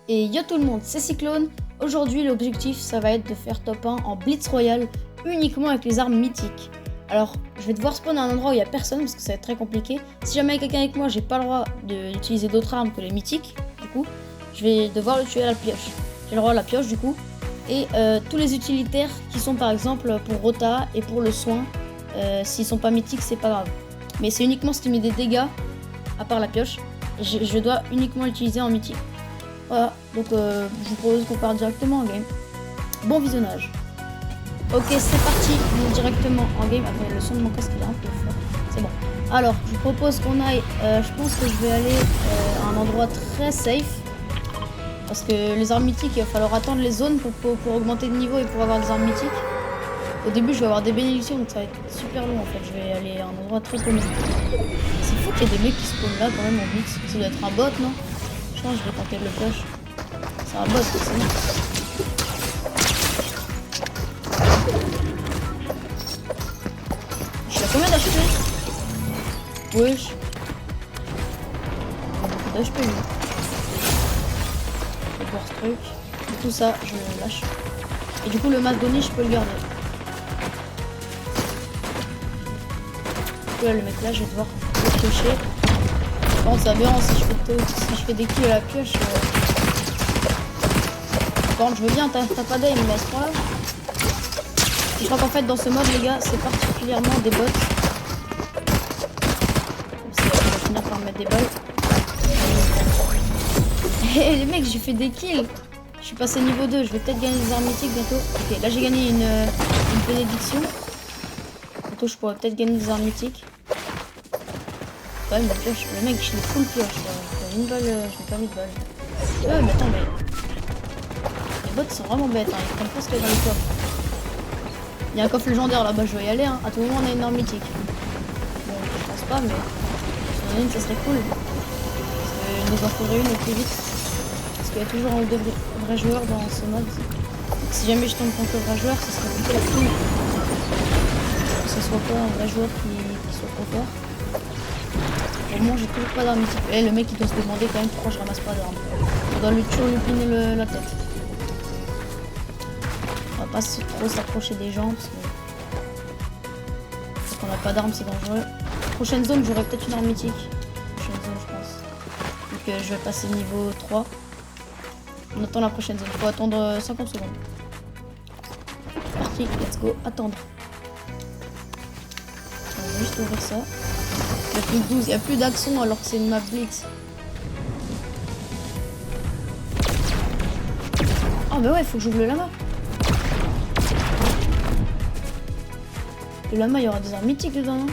Et yo tout le monde, c'est Cyclone. Aujourd'hui l'objectif ça va être de faire top 1 en Blitz Royale uniquement avec les armes mythiques. Alors je vais devoir spawn à un endroit où il n'y a personne parce que ça va être très compliqué. Si jamais il y a quelqu'un avec moi, j'ai pas le droit d'utiliser d'autres armes que les mythiques. Du coup je vais devoir le tuer à la pioche. J'ai le droit à la pioche du coup. Et tous les utilitaires qui sont par exemple pour Rota et pour le soin, s'ils sont pas mythiques c'est pas grave. Mais c'est uniquement ce qui met des dégâts, à part la pioche. Et je dois uniquement l'utiliser en mythique. Voilà, donc je vous propose qu'on parte directement en game. Bon visionnage. Ok, c'est parti, on est directement en game. Après, le son de mon casque est un peu fort. C'est bon. Alors, je vous propose qu'on aille. Je pense que je vais aller à un endroit très safe. Parce que les armes mythiques, il va falloir attendre les zones pour augmenter de niveau et pour avoir des armes mythiques. Au début, je vais avoir des bénédictions, donc ça va être super long en fait. Je vais aller à un endroit très connu. C'est fou qu'il y ait des mecs qui spawnent là quand même en blitz. Ça doit être un bot, non? Je pense que je vais tenter de le push. C'est un bot, forcément. Je suis à combien d'HP? Wesh. Beaucoup d'HP, lui. Je vais voir ce truc. Et tout ça, je le lâche. Et du coup, le masque d'Oni, je peux le garder. Du coup, là, le mec là, je vais devoir le piocher. Bon, ça bien si je fais des kills à la pioche. Par contre, je veux bien, t'as pas d'aim, mais à ce point-là. Je crois qu'en fait, dans ce mode, les gars, c'est particulièrement des bots. On va finir par mettre des balles. Et les mecs, j'ai fait des kills. Je suis passé niveau 2, je vais peut-être gagner des armes mythiques bientôt. Ok, là j'ai gagné une bénédiction. Bientôt, je pourrais peut-être gagner des armes mythiques. Quand même, la pioche, le mec, je l'ai full pioche. J'ai une balle, je n'ai pas mis de balle. Ouais, mais attends, mais. Les bots sont vraiment bêtes, hein. Ils prennent pas ce qu'il y a dans les coffres. Il y a un coffre légendaire là-bas, je vais y aller. Hein. À tout moment, on a une arme mythique. Bon, je pense pas, mais. Si on en a une, ça serait cool. Parce qu'il nous en faudrait une au plus vite. Parce qu'il y a toujours un ou deux vrais joueurs dans ce mode. Donc, si jamais je tombe contre un vrai joueur, ça serait plutôt la cool. Que ce soit pas un vrai joueur qui soit trop fort. Au moins j'ai toujours pas d'armes mythiques. Et le mec il doit se demander quand même pourquoi je ramasse pas d'armes. On doit toujours lui piner la tête. On va pas trop s'approcher des gens parce qu'on a pas d'armes, c'est dangereux. Prochaine zone j'aurai peut-être une arme mythique. Prochaine zone je pense. Donc je vais passer niveau 3. On attend la prochaine zone. Il faut attendre 50 secondes. C'est parti, let's go, attendre. On va juste ouvrir ça. Il y a plus de 12, il n'y a plus d'action alors que c'est une map blitz. Ah bah ouais, faut que j'ouvre le lama. Le lama, il y aura des armes mythiques dedans, non?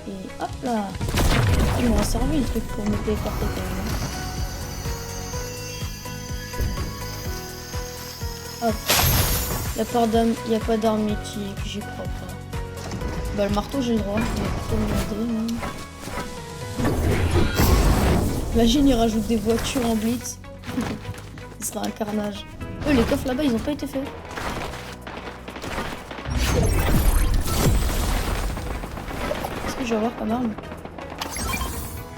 Et hop là. Il m'aura servi le truc pour me téléporter quand même. Hop. Il n'y a pas d'armes mythiques, j'y crois pas. Bah le marteau j'ai le droit, Imagine il rajoute des voitures en blitz. Ce sera un carnage. Eux les coffres là-bas ils ont pas été faits. Qu'est-ce que je vais avoir comme arme?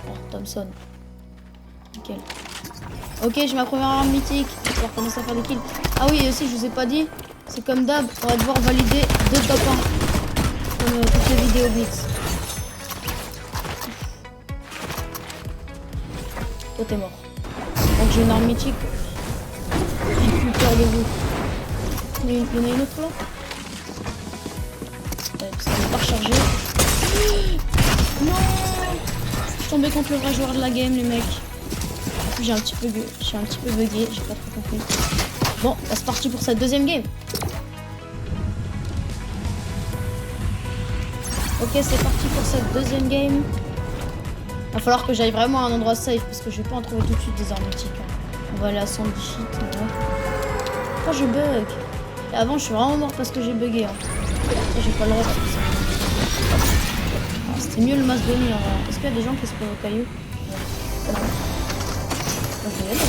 Oh Thompson. Nickel. Ok j'ai ma première arme mythique. Je vais pouvoir commencer à faire des kills. Ah oui et aussi je vous ai pas dit. C'est comme d'hab, on va devoir valider 2 top 1 comme toutes les vidéos blitz. Toi t'es mort. Donc j'ai une arme mythique. J'ai plus peur de vous. Il y en a une autre là. Ça n'est pas rechargé. Non. Je suis tombé contre le vrai joueur de la game les mecs. J'ai un petit peu bugué, j'ai pas trop compris. Bon, c'est parti pour cette deuxième game. Ok, c'est parti pour cette deuxième game. Va falloir que j'aille vraiment à un endroit safe parce que je vais pas en trouver tout de suite des armes mythiques. On va aller à Sandy Shit. Oh, je bug. Et avant, je suis vraiment mort parce que j'ai bugué. Hein. J'ai pas le droit. Ah, c'était mieux le masque de nuit. Est-ce qu'il y a des gens qui se posent au caillou? Non. Moi, je vais y aller.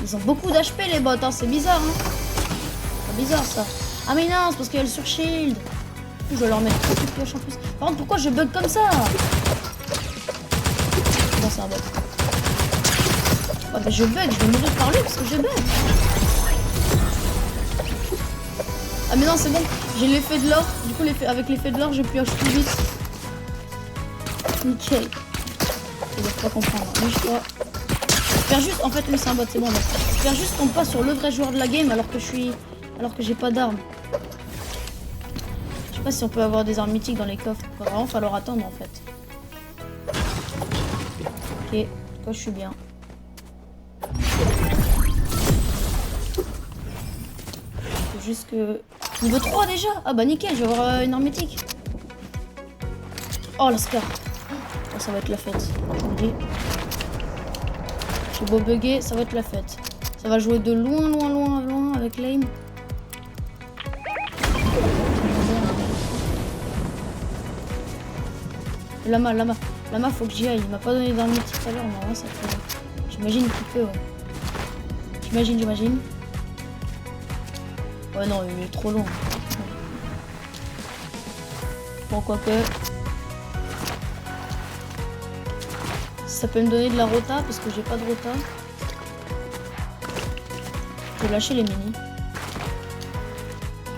Ils ont beaucoup d'HP les bots, hein. C'est bizarre, hein. C'est bizarre ça. Ah mais non, c'est parce qu'il y a le sur-shield. Je vais leur mettre trop de pioches en plus. Par contre, pourquoi je bug comme ça? Non, c'est un bug. Ouais, mais je bug, je vais mourir par lui parce que je bug. Ah mais non, c'est bon, j'ai l'effet de l'or. Du coup, avec l'effet de l'or, j'ai pioche plus vite. Nickel. Il doit pas comprendre. Lui, je crois. Faire juste, en fait, lui, c'est un bot, c'est bon. Faire juste tombe pas sur le vrai joueur de la game alors que j'ai pas d'armes. Je sais pas si on peut avoir des armes mythiques dans les coffres. Il va vraiment falloir attendre en fait. Ok, toi je suis bien. C'est juste que... Niveau 3 déjà. Ah bah nickel, je vais avoir une arme mythique. Oh la scar. Oh, ça va être la fête. J'ai beau bugger, ça va être la fête. Ça va jouer de loin, loin, loin, loin avec l'aim. Lama, faut que j'y aille. Il m'a pas donné d'arme mythique tout à l'heure, mais ouais, ça fait... J'imagine qu'il peut, ouais. J'imagine. Ouais, non, il est trop long. Bon, quoique... Ça peut me donner de la rota, parce que j'ai pas de rota. Je vais lâcher les mini.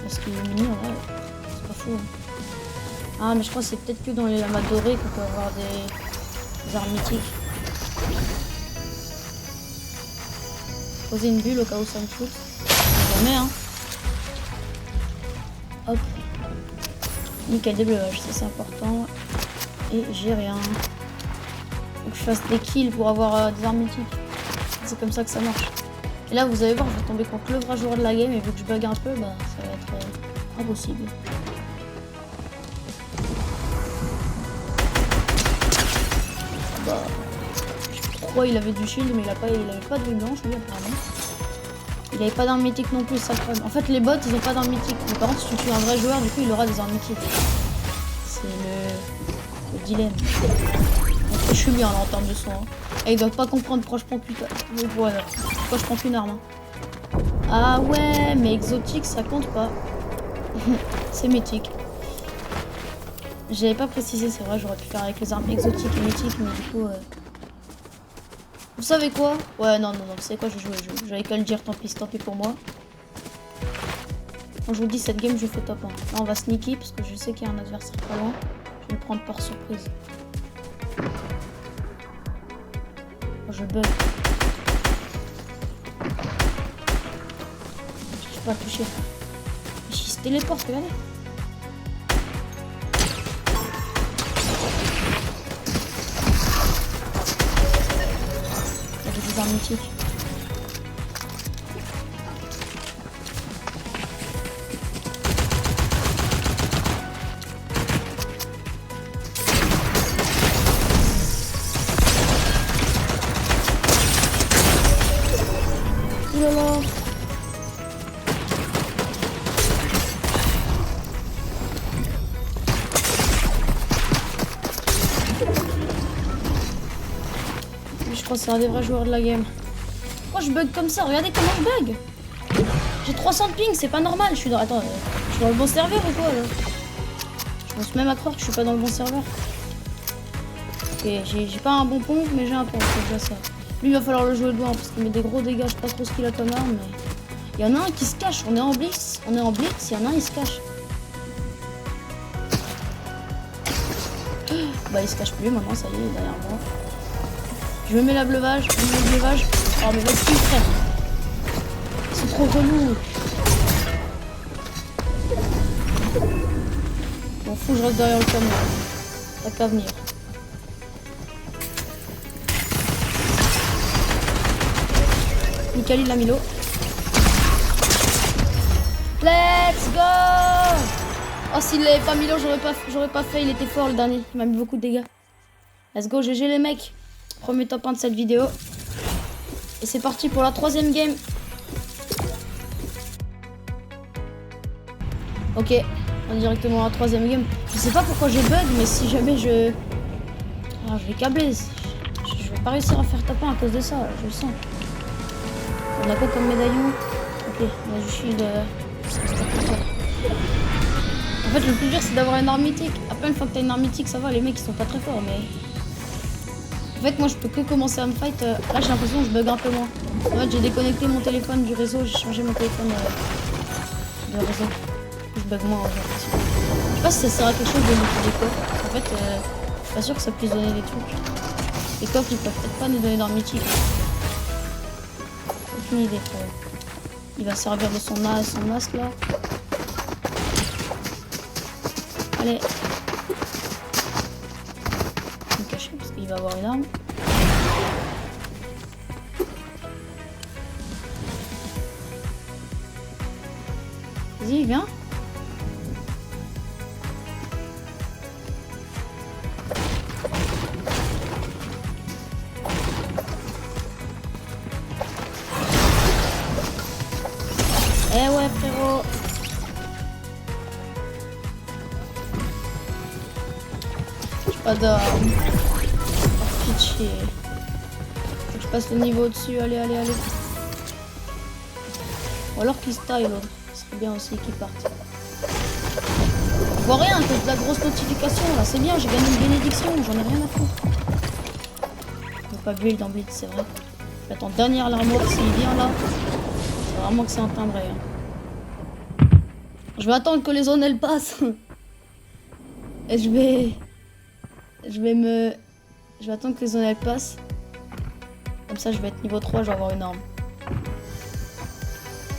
Parce que les mini, en vrai, c'est pas fou. Hein. Ah, mais je crois que c'est peut-être que dans les lamas dorés qu'on peut avoir des armes mythiques. Poser une bulle au cas où ça me shoot. Jamais, hein. Hop. Nickel, débleuage, ça c'est important. Et j'ai rien. Faut que je fasse des kills pour avoir des armes mythiques. C'est comme ça que ça marche. Et là, vous allez voir, je vais tomber contre le vrai joueur de la game. Et vu que je bug un peu, bah, ça va être impossible. Bah, je sais pas pourquoi il avait du shield, mais il avait pas de vie blanche, lui, apparemment. Il avait pas d'armes mythiques non plus, ça le problème. En fait, les bots, ils ont pas d'armes mythiques. Mais par contre, si tu tues un vrai joueur, du coup, il aura des armes mythiques. C'est le dilemme. Donc, je suis bien là en termes de soin. Hein. Et ils doivent pas comprendre pourquoi je prends qu'une voilà. Pourquoi je prends qu'une arme. Hein. Ah ouais, mais exotique, ça compte pas. C'est mythique. J'avais pas précisé, c'est vrai, j'aurais pu faire avec les armes exotiques et mythiques, mais du coup... Vous savez quoi? Ouais, non, vous savez quoi, je vais jouer le jeu. J'avais qu'à le dire, tant pis pour moi. Quand je vous dis cette game, je fais top 1. Là, on va sneaky, parce que je sais qu'il y a un adversaire pas loin. Je vais le prendre par surprise. Oh, je bug. Je peux pas toucher. Il se téléporte, regardez. Des armes mythiques. Oulala. Je crois que c'est un des vrais joueurs de la game. Pourquoi je bug comme ça? Regardez comment je bug. J'ai 300 de ping, c'est pas normal. Je suis dans... Attends, je suis dans le bon serveur ou quoi là? Je pense même à croire que je suis pas dans le bon serveur. Ok, j'ai pas un bon pont, mais j'ai un pont, c'est déjà ça. Lui, il va falloir le jouer de loin parce qu'il met des gros dégâts. Je sais pas trop ce qu'il a comme arme, mais... Il y en a un qui se cache. On est en blitz, il y en a un, il se cache. Bah, il se cache plus maintenant, ça y est, il est derrière moi. Je me mets le bleuvage. Oh, mais vas-y, frère. C'est trop relou. Bon, faut que je reste derrière le camion. T'as qu'à venir. Nickel, il l'a mis l'eau. Let's go! Oh, s'il l'avait pas mis l'eau, j'aurais pas fait. Il était fort le dernier. Il m'a mis beaucoup de dégâts. Let's go, GG les mecs. Premier top 1 de cette vidéo. Et c'est parti pour la 3e game. Ok, on est directement à la 3e game. Je sais pas pourquoi je bug, mais si jamais je... Alors, je vais câbler. Je vais pas réussir à faire top 1 à cause de ça, je le sens. On a quoi comme médaillon? Ok, on a du shield. En fait, le plus dur, c'est d'avoir une arme mythique. Après, une fois que t'as une arme mythique, ça va, les mecs, ils sont pas très forts, mais... En fait, moi, je peux que commencer à me fight. Là, j'ai l'impression que je bug un peu moins. En fait, j'ai déconnecté mon téléphone du réseau, j'ai changé mon téléphone de réseau. Je bug moins, j'ai l'impression. Je sais pas si ça sert à quelque chose de looter des coffres. En fait, je suis pas sûr que ça puisse donner des trucs. Les coffres, ils peuvent peut-être pas nous donner d'armes mythiques. Aucune idée, frère. Il va servir de son masque, là. Allez. Je vais me cacher parce qu'il va avoir une arme. Vas-y, viens. Eh ouais, frérot. J'ai pas d'arme. Oh, pitié. Faut que je passe le niveau au-dessus. Allez, allez, allez. Ou alors qu'il se taille l'autre. Ce serait bien aussi qu'il parte. Je vois rien, c'est de la grosse notification là. C'est bien, j'ai gagné une bénédiction. J'en ai rien à foutre. Je peux pas build en blitz, c'est vrai. J'attends dernière l'armoire s'il vient là. C'est vraiment que c'est un timbré. Hein. Je vais attendre que les zones elles passent. Et je vais attendre que les zones elles passent. Comme ça je vais être niveau 3, je vais avoir une arme.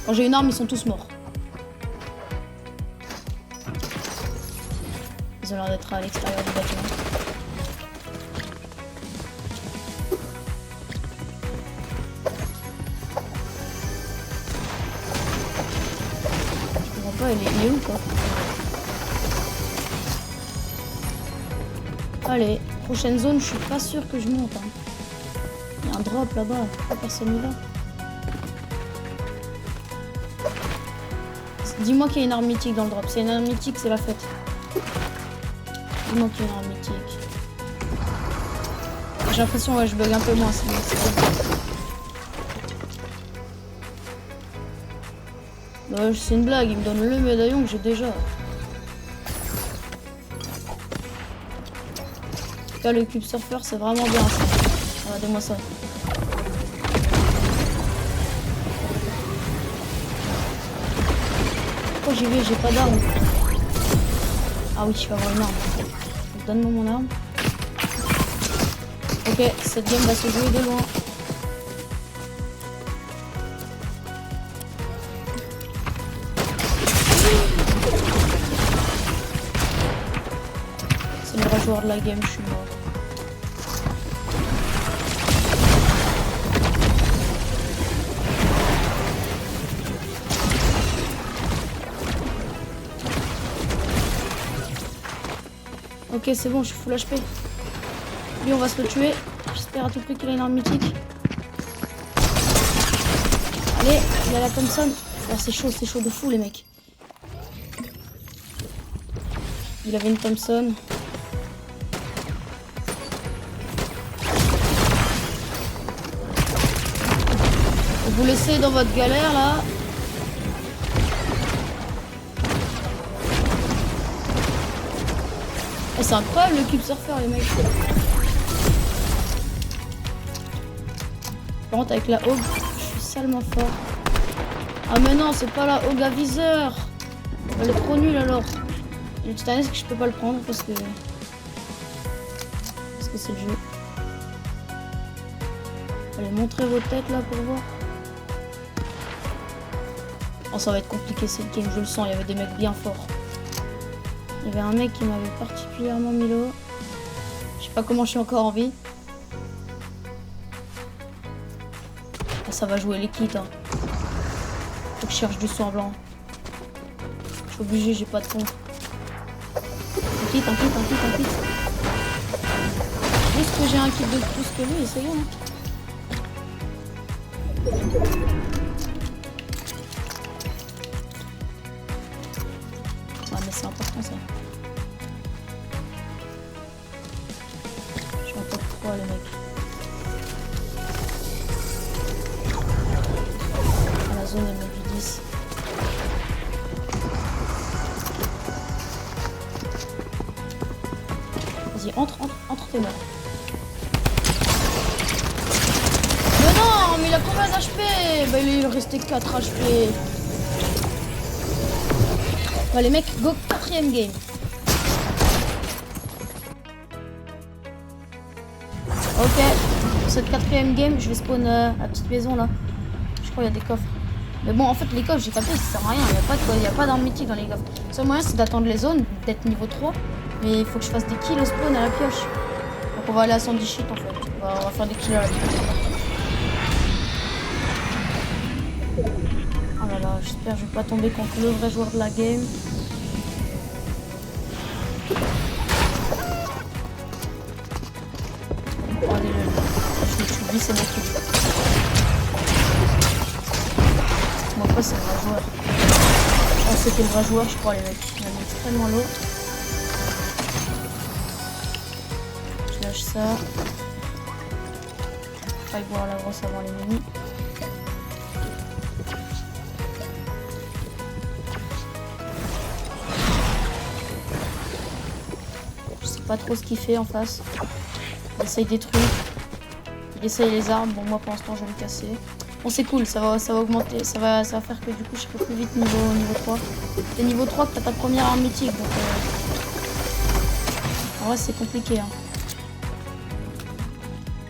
Quand j'ai une arme, ils sont tous morts. Ils ont l'air d'être à l'extérieur du bâtiment. Je comprends pas, il est où quoi? Allez, prochaine zone, je suis pas sûr que je monte. Hein. Il y a un drop là-bas, pourquoi personne n'y va? Dis-moi qu'il y a une arme mythique dans le drop. S'il y a une arme mythique, c'est la fête. Dis-moi qu'il y a une arme mythique. J'ai l'impression que je bug un peu moins. C'est une blague, il me donne le médaillon que j'ai déjà. Là, le cube surfer, c'est vraiment bien ça. Regardez-moi ça. Pourquoi j'y vais? J'ai pas d'arme. Ah oui, je vais avoir une arme. Donne-moi mon arme. Ok, cette game va se jouer de loin. C'est le vrai joueur de la game, je suis mort. Ok, c'est bon, je suis full HP. Lui, on va se le tuer. J'espère à tout prix qu'il a une arme mythique. Allez, il a la Thompson. Oh, c'est chaud de fou, les mecs. Il avait une Thompson. Vous laissez dans votre galère, là. Oh, c'est incroyable le cube surfer, les mecs. Par contre, avec la Hog, je suis salement fort. Ah, mais non, c'est pas la Hog à viseur. Elle est trop nulle alors. Le titanesque, je peux pas le prendre parce que c'est le jeu. Allez, montrez vos têtes là pour voir. Oh, ça va être compliqué cette game, je le sens. Il y avait des mecs bien forts. Il y avait un mec qui m'avait particulièrement mis l'eau. Je sais pas comment je suis encore en vie. Ah, ça va jouer les kits. Hein. Faut que je cherche du sang blanc. Je suis obligé, j'ai pas de fond. Un kit. Juste que j'ai un kit de plus que lui, c'est bon. Ah mais c'est important ça. Je suis en top 3 les mecs. zone est même du 10. Vas-y, entre, t'es mort. Mais non, mais il a combien d'HP? Bah il restait 4 HP. Bah les mecs, go 4ème game. Ok, pour cette 4ème game, je vais spawn la petite maison là. Je crois qu'il y a des coffres. Mais bon, en fait, les coffres, j'ai capté, ça sert à rien. Il n'y a pas d'armes mythiques dans les coffres. Le seul moyen, c'est d'attendre les zones, d'être niveau 3. Mais il faut que je fasse des kills au spawn à la pioche. Donc on va aller à 110 shit en fait. On va faire des kills à la pioche. Oh là là, j'espère que je vais pas tomber contre le vrai joueur de la game. Allez, je suis glissé mon kill. Moi pas c'est le vrai joueur. Oh c'était le vrai joueur je crois les mecs. Il est extrêmement lourd. Je lâche ça. Faille boire la grosse avant les mini. Je sais pas trop ce qu'il fait en face. Il essaye des trucs. Il essaye les armes. Bon moi pour l'instant je vais me casser. Bon c'est cool, ça va augmenter, ça va faire que du coup je serai plus vite niveau 3. T'es niveau 3 que t'as ta première arme mythique donc en vrai c'est compliqué hein.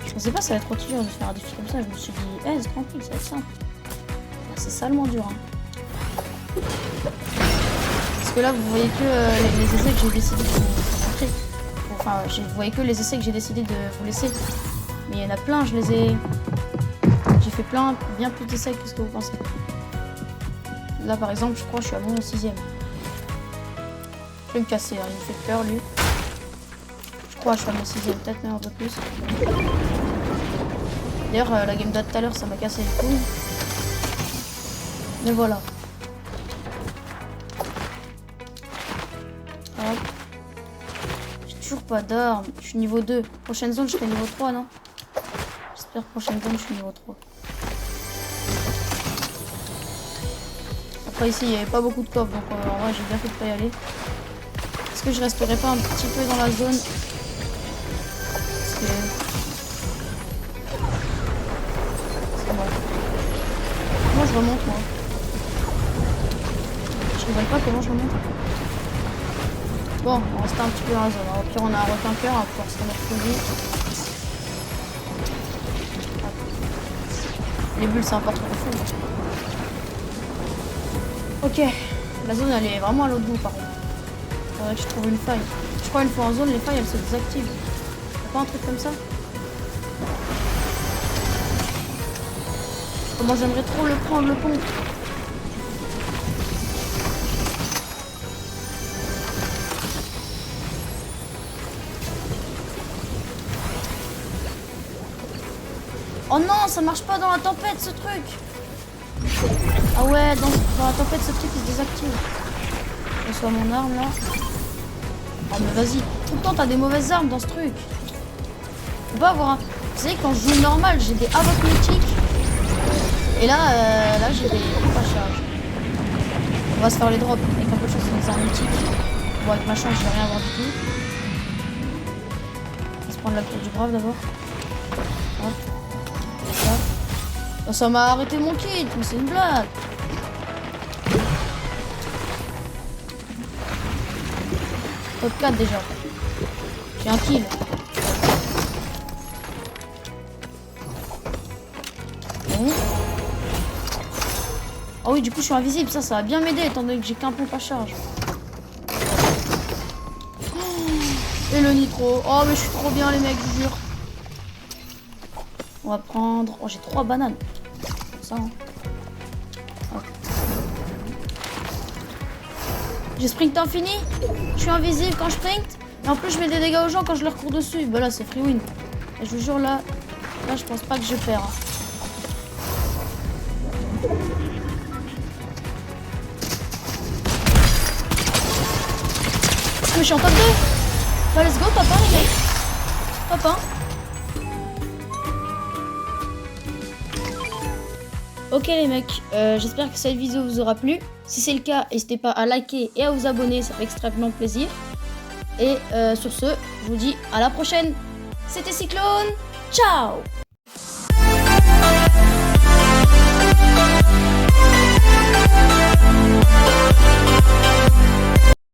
Je pensais pas que ça va être trop dur de faire un défi comme ça, je me suis dit c'est tranquille, ça va être simple. C'est salement dur hein. Parce que là vous voyez que les essais que j'ai décidé de vous montrer. Enfin vous voyez que les essais que j'ai décidé de vous laisser. Mais il y en a plein, je les ai... J'ai fait plein, bien plus d'essais que ce que vous pensez. Là par exemple, je crois que je suis à mon 6ème. Je vais me casser, hein. Il me fait peur lui. Je crois que je suis à mon 6ème, peut-être même un peu plus. D'ailleurs, la game de tout à l'heure, ça m'a cassé les couilles. Mais voilà. Hop. J'ai toujours pas d'armes. Je suis niveau 2. Prochaine zone, je serai niveau 3, non? J'espère prochaine zone, je suis niveau 3. Après ici il n'y avait pas beaucoup de coffres donc en vrai j'ai bien fait de pas y aller. Est-ce que je resterai pas un petit peu dans la zone? Parce que... C'est bon. Comment je remonte moi? Je rigole pas comment je remonte. Bon, on reste un petit peu dans la zone. Au pire on a un requin cœur, on va pouvoir se remettre plus vite. Les bulles c'est un peu trop fou. Ok, la zone elle est vraiment à l'autre bout par contre. Faudrait que je trouve une faille. Je crois une fois en zone les failles elles se désactivent. Y'a pas un truc comme ça? Comment j'aimerais trop le prendre le pont. Oh non, ça marche pas dans la tempête ce truc. Ah ouais, dans la tempête ce truc il se désactive. Je reçois mon arme là. Oh mais vas-y, tout le temps t'as des mauvaises armes dans ce truc. Faut pas avoir un... Vous savez quand je joue normal j'ai des havoc mythiques. Et là, là j'ai des pompes à charge. On va se faire les drops avec un peu de chance sur les armes mythiques. Bon avec ma chance je vais rien avoir du tout. On va se prendre la tour du brave d'abord. Hop. Ça. Oh, ça m'a arrêté mon kit, mais c'est une blague. Top 4 déjà. J'ai un kill. Bon. Oh oui, du coup je suis invisible, ça va bien m'aider étant donné que j'ai qu'un pompe à charge. Et le nitro. Oh mais je suis trop bien les mecs, je vous jure. On va prendre... Oh j'ai 3 bananes. Ça hein. J'ai sprint infini. Je suis invisible quand je sprint. Et en plus je mets des dégâts aux gens quand je leur cours dessus. Bah là c'est free win. Et je vous jure là je pense pas que je perds. Mais je suis en top 2. Bah let's go top 1 les mecs. Top 1. Ok les mecs, j'espère que cette vidéo vous aura plu. Si c'est le cas, n'hésitez pas à liker et à vous abonner, ça fait extrêmement plaisir. Et sur ce, je vous dis à la prochaine. C'était Cyclone, ciao!